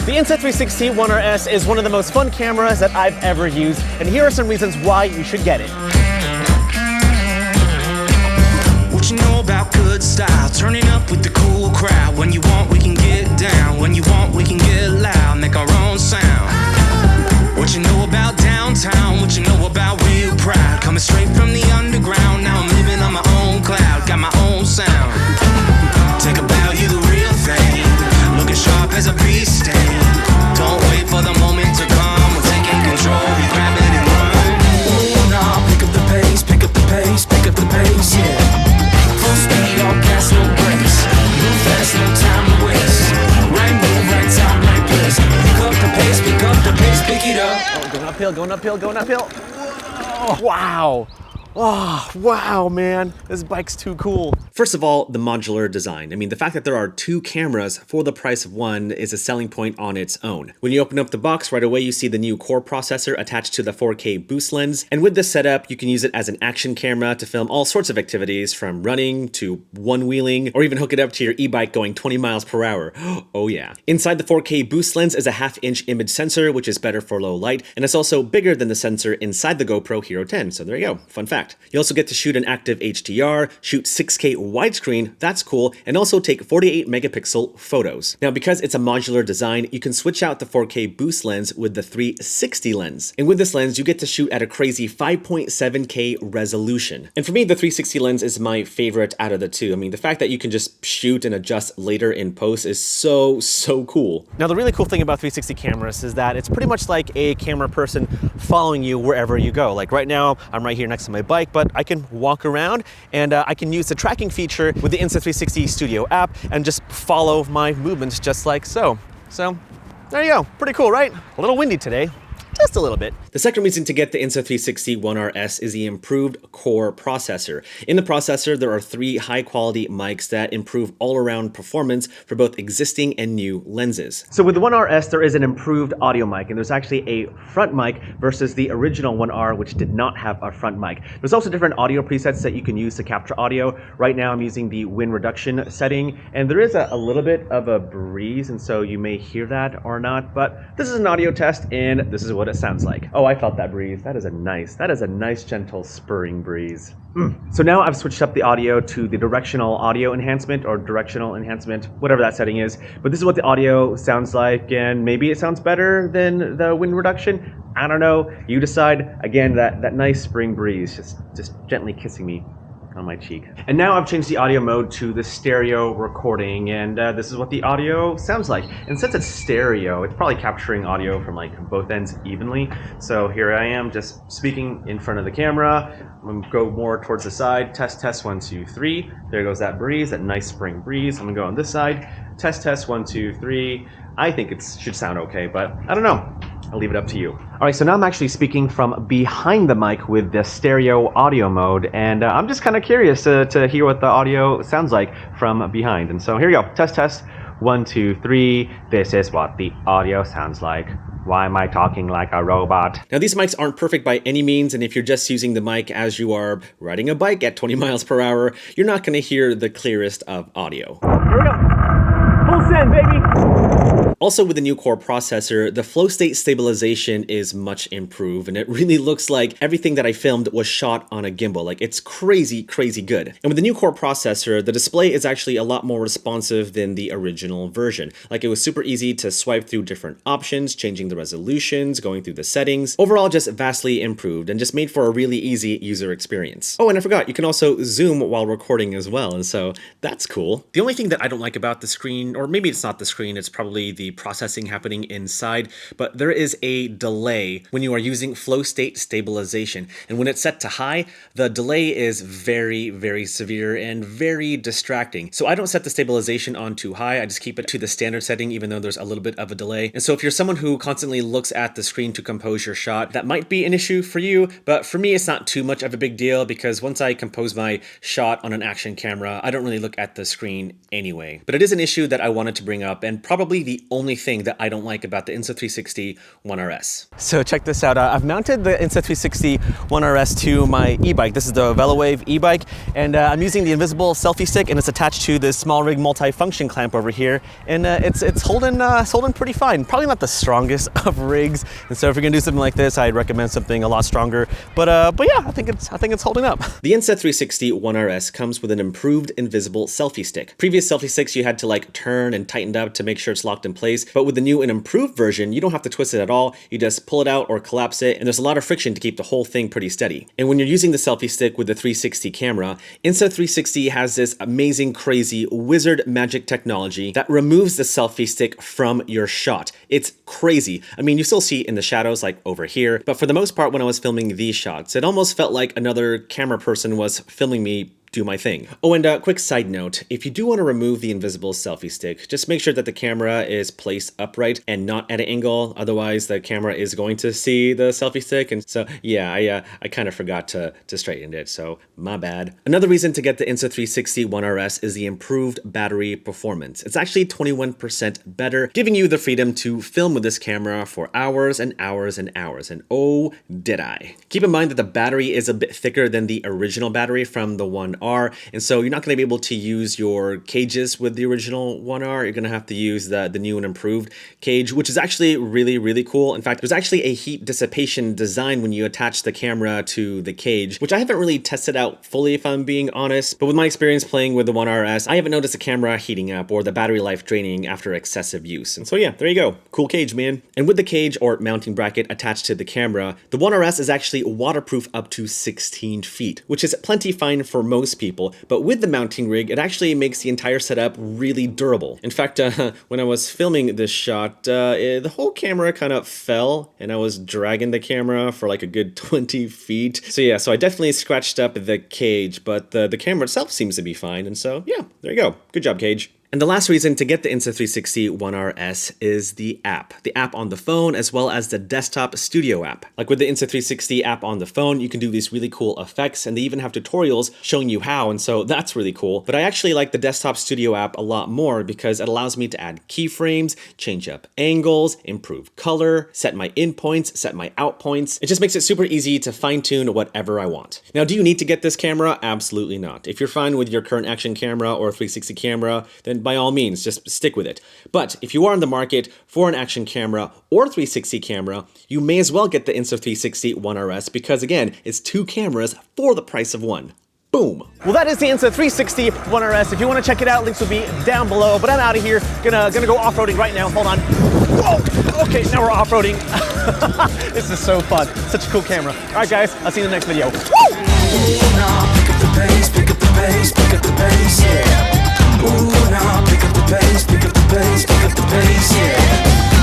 The Insta360 One RS is one of the most fun cameras that I've ever used, and here are some reasons why you should get it. What you know about good style? Turning up with the cool crowd. When you want, we can get down. When you want, we can get loud. Make our own sound. What you know about downtown? What you know about real pride? Coming straight from the underground. Now I'm living on my own cloud. Got my own sound. Take a bow, you the real thing. Looking sharp as a bee sting. Don't wait for the moment to come. We're taking control. We grab it and run. Ooh, nah, pick up the pace, pick up the pace, pick up the pace, yeah. Full speed, all gas, no brakes. Move fast, no time to waste. Right move, right time, right place. Pick up the pace, pick up the pace, pick it up. Oh, going uphill, going uphill, going uphill. Whoa. Wow. Oh, wow, man. This bike's too cool. First of all, the modular design. I mean, the fact that there are two cameras for the price of one is a selling point on its own. When you open up the box, right away you see the new core processor attached to the 4K boost lens. And with this setup, you can use it as an action camera to film all sorts of activities, from running to one-wheeling, or even hook it up to your e-bike going 20 miles per hour. Oh yeah. Inside the 4K boost lens is a 1/2-inch image sensor, which is better for low light, and it's also bigger than the sensor inside the GoPro Hero 10. So there you go, fun fact. You also get to shoot an active HDR, shoot 6K widescreen, that's cool, and also take 48 megapixel photos. Now, because it's a modular design, you can switch out the 4K boost lens with the 360 lens. And with this lens, you get to shoot at a crazy 5.7K resolution. And for me, the 360 lens is my favorite out of the two. I mean, the fact that you can just shoot and adjust later in post is so cool. Now, the really cool thing about 360 cameras is that it's pretty much like a camera person following you wherever you go. Like right now, I'm right here next to my bike, but I can walk around and I can use the tracking feature with the Insta360 Studio app and just follow my movements just like so. So there you go, pretty cool, right? A little windy today. Just a little bit. The second reason to get the Insta360 One RS is the improved core processor. In the processor, there are 3 high-quality mics that improve all-around performance for both existing and new lenses. So with the One RS, there is an improved audio mic, and there's actually a front mic versus the original One R, which did not have a front mic. There's also different audio presets that you can use to capture audio. Right now, I'm using the wind reduction setting, and there is a little bit of a breeze, and so you may hear that or not, but this is an audio test, and this is what it sounds like. Oh, I felt that breeze. That is a nice gentle spurring breeze. So now I've switched up the audio to the directional audio enhancement, or directional enhancement, whatever that setting is. But this is what the audio sounds like, and maybe it sounds better than the wind reduction. I don't know. You decide. Again, that nice spring breeze just gently kissing me on my cheek. And now I've changed the audio mode to the stereo recording, and this is what the audio sounds like. And since it's stereo, it's probably capturing audio from like both ends evenly. So here I am just speaking in front of the camera. I'm gonna go more towards the side. Test 1 2 3. There goes that breeze, that nice spring breeze. I'm gonna go on this side. Test 1 2 3. I think it should sound okay, but I don't know. I'll leave it up to you. All right, so now I'm actually speaking from behind the mic with the stereo audio mode, and I'm just kind of curious to hear what the audio sounds like from behind. And so here we go. Test 1 2 3. This is what the audio sounds like. Why am I talking like a robot? Now, these mics aren't perfect by any means, and if you're just using the mic as you are riding a bike at 20 miles per hour, you're not going to hear the clearest of audio. Here we go. Full send, baby. Also, with the new core processor, the flow state stabilization is much improved, and it really looks like everything that I filmed was shot on a gimbal. Like, it's crazy good. And with the new core processor, the display is actually a lot more responsive than the original version. Like, it was super easy to swipe through different options, changing the resolutions, going through the settings. Overall, just vastly improved and just made for a really easy user experience. Oh, and I forgot, you can also zoom while recording as well, and so that's cool. The only thing that I don't like about the screen, or maybe it's not the screen, it's probably the processing happening inside, but there is a delay when you are using flow state stabilization. And when it's set to high, the delay is very severe and very distracting. So I don't set the stabilization on too high. I just keep it to the standard setting, even though there's a little bit of a delay. And so if you're someone who constantly looks at the screen to compose your shot, that might be an issue for you. But for me, it's not too much of a big deal, because once I compose my shot on an action camera, I don't really look at the screen anyway. But it is an issue that I wanted to bring up, and probably the only thing that I don't like about the Insta360 One RS. So check this out. I've mounted the Insta360 One RS to my e-bike. This is the VeloWave e-bike, and I'm using the invisible selfie stick, and it's attached to this small rig multi-function clamp over here, and it's holding pretty fine. Probably not the strongest of rigs, and so if you're gonna do something like this, I'd recommend something a lot stronger. But yeah, I think it's holding up. The Insta360 One RS comes with an improved invisible selfie stick. Previous selfie sticks you had to like turn and tighten up to make sure it's locked in place, but with the new and improved version, you don't have to twist it at all. You just pull it out or collapse it, and there's a lot of friction to keep the whole thing pretty steady. And when you're using the selfie stick with the 360 camera, Insta360 has this amazing, crazy wizard magic technology that removes the selfie stick from your shot. It's crazy. I mean, you still see it in the shadows like over here, but for the most part when I was filming these shots, it almost felt like another camera person was filming me do my thing. Oh, and a quick side note, if you do want to remove the invisible selfie stick, just make sure that the camera is placed upright and not at an angle. Otherwise, the camera is going to see the selfie stick. And so, yeah, I kind of forgot to straighten it, so my bad. Another reason to get the Insta360 One RS is the improved battery performance. It's actually 21% better, giving you the freedom to film with this camera for hours and hours and hours. And oh, did I. Keep in mind that the battery is a bit thicker than the original battery from the One R, and so you're not going to be able to use your cages with the original One R. You're going to have to use the new and improved cage, which is actually really, really cool. In fact, there's actually a heat dissipation design when you attach the camera to the cage, which I haven't really tested out fully if I'm being honest, but with my experience playing with the One RS, I haven't noticed the camera heating up or the battery life draining after excessive use. And so yeah, there you go. Cool cage, man. And with the cage or mounting bracket attached to the camera, the One RS is actually waterproof up to 16 feet, which is plenty fine for most people, but with the mounting rig, it actually makes the entire setup really durable. In fact, when I was filming this shot, the whole camera kind of fell, and I was dragging the camera for like a good 20 feet. So yeah, so I definitely scratched up the cage, but the camera itself seems to be fine, and so yeah, there you go. Good job, cage. And the last reason to get the Insta360 One RS is the app on the phone, as well as the desktop studio app. Like with the Insta360 app on the phone, you can do these really cool effects, and they even have tutorials showing you how, and so that's really cool. But I actually like the desktop studio app a lot more because it allows me to add keyframes, change up angles, improve color, set my in points, set my out points. It just makes it super easy to fine tune whatever I want. Now, do you need to get this camera? Absolutely not. If you're fine with your current action camera or 360 camera, then by all means, just stick with it. But if you are in the market for an action camera or 360 camera, you may as well get the Insta360 One RS because again, it's two cameras for the price of one. Boom. Well, that is the Insta360 One RS. If you want to check it out, links will be down below. But I'm out of here. Gonna go off-roading right now. Hold on. Whoa! Okay, now we're off-roading. This is so fun. Such a cool camera. All right, guys. I'll see you in the next video. Woo! Pick up the pace, pick up the pace, pick up the pace, yeah. Ooh, now pick up the pace, pick up the pace, pick up the pace, yeah.